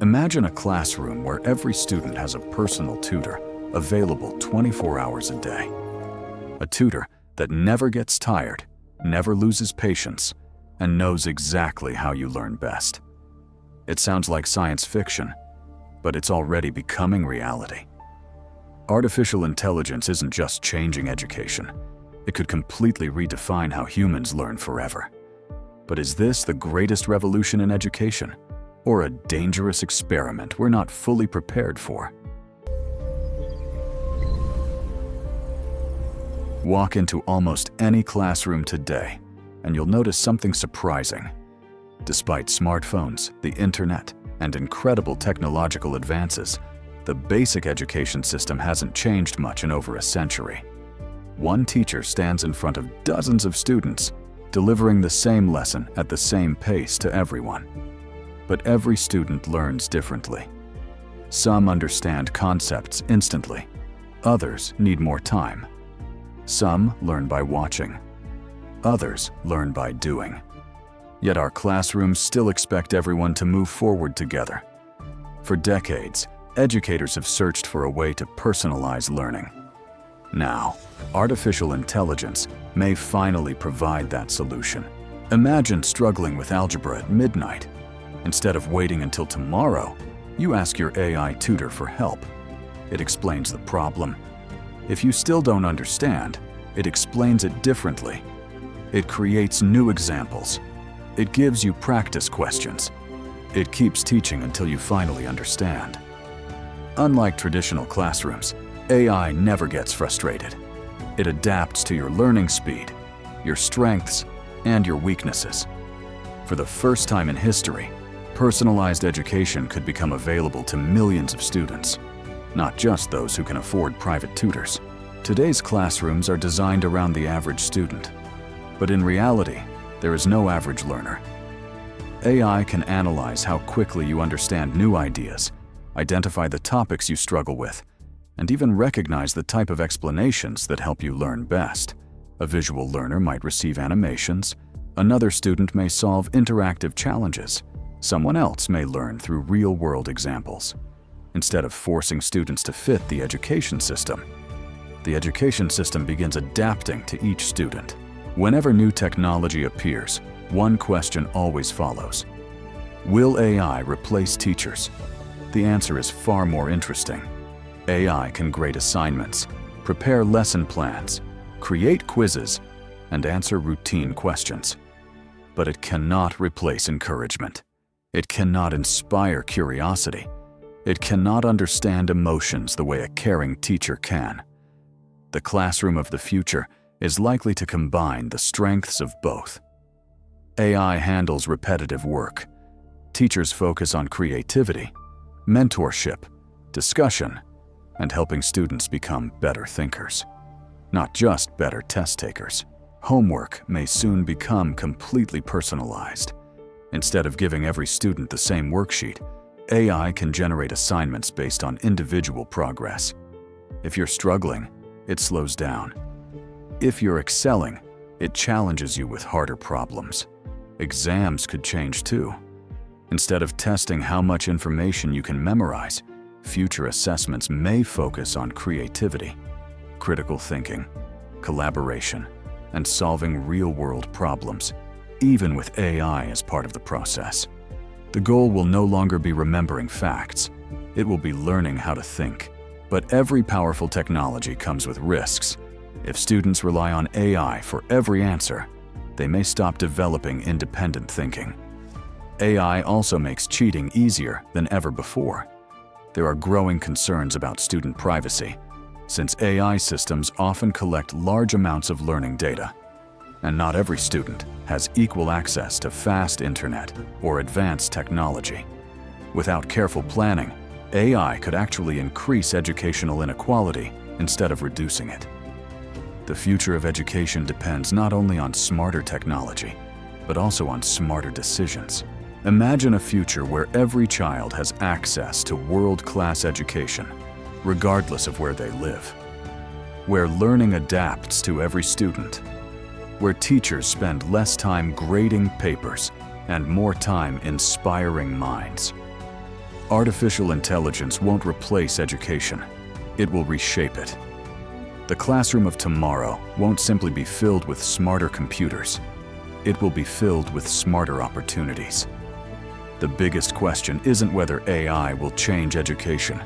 Imagine a classroom where every student has a personal tutor available 24 hours a day. A tutor that never gets tired, never loses patience, and knows exactly how you learn best. It sounds like science fiction, but it's already becoming reality. Artificial intelligence isn't just changing education. It could completely redefine how humans learn forever. But is this the greatest revolution in education, or a dangerous experiment we're not fully prepared for? Walk into almost any classroom today, and you'll notice something surprising. Despite smartphones, the internet, and incredible technological advances, the basic education system hasn't changed much in over a century. One teacher stands in front of dozens of students, delivering the same lesson at the same pace to everyone. But every student learns differently. Some understand concepts instantly. Others need more time. Some learn by watching. Others learn by doing. Yet our classrooms still expect everyone to move forward together. For decades, educators have searched for a way to personalize learning. Now, artificial intelligence may finally provide that solution. Imagine struggling with algebra at midnight. Instead of waiting until tomorrow, you ask your AI tutor for help. It explains the problem. If you still don't understand, it explains it differently. It creates new examples. It gives you practice questions. It keeps teaching until you finally understand. Unlike traditional classrooms, AI never gets frustrated. It adapts to your learning speed, your strengths, and your weaknesses. For the first time in history, personalized education could become available to millions of students, not just those who can afford private tutors. Today's classrooms are designed around the average student, but in reality, there is no average learner. AI can analyze how quickly you understand new ideas, identify the topics you struggle with, and even recognize the type of explanations that help you learn best. A visual learner might receive animations, another student may solve interactive challenges, someone else may learn through real-world examples. Instead of forcing students to fit the education system begins adapting to each student. Whenever new technology appears, one question always follows. Will AI replace teachers? The answer is far more interesting. AI can grade assignments, prepare lesson plans, create quizzes, and answer routine questions. But it cannot replace encouragement. It cannot inspire curiosity. It cannot understand emotions the way a caring teacher can. The classroom of the future is likely to combine the strengths of both. AI handles repetitive work. Teachers focus on creativity, mentorship, discussion, and helping students become better thinkers, not just better test takers. Homework may soon become completely personalized. Instead of giving every student the same worksheet, AI can generate assignments based on individual progress. If you're struggling, it slows down. If you're excelling, it challenges you with harder problems. Exams could change too. Instead of testing how much information you can memorize, future assessments may focus on creativity, critical thinking, collaboration, and solving real-world problems, even with AI as part of the process. The goal will no longer be remembering facts. It will be learning how to think. But every powerful technology comes with risks. If students rely on AI for every answer, they may stop developing independent thinking. AI also makes cheating easier than ever before. There are growing concerns about student privacy, since AI systems often collect large amounts of learning data. And not every student has equal access to fast internet or advanced technology. Without careful planning, AI could actually increase educational inequality instead of reducing it. The future of education depends not only on smarter technology, but also on smarter decisions. Imagine a future where every child has access to world-class education, regardless of where they live. Where learning adapts to every student. Where teachers spend less time grading papers and more time inspiring minds. Artificial intelligence won't replace education. It will reshape it. The classroom of tomorrow won't simply be filled with smarter computers. It will be filled with smarter opportunities. The biggest question isn't whether AI will change education.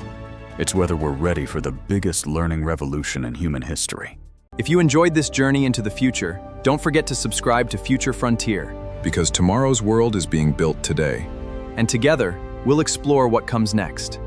It's whether we're ready for the biggest learning revolution in human history. If you enjoyed this journey into the future, don't forget to subscribe to Future Frontier. Because tomorrow's world is being built today. And together, we'll explore what comes next.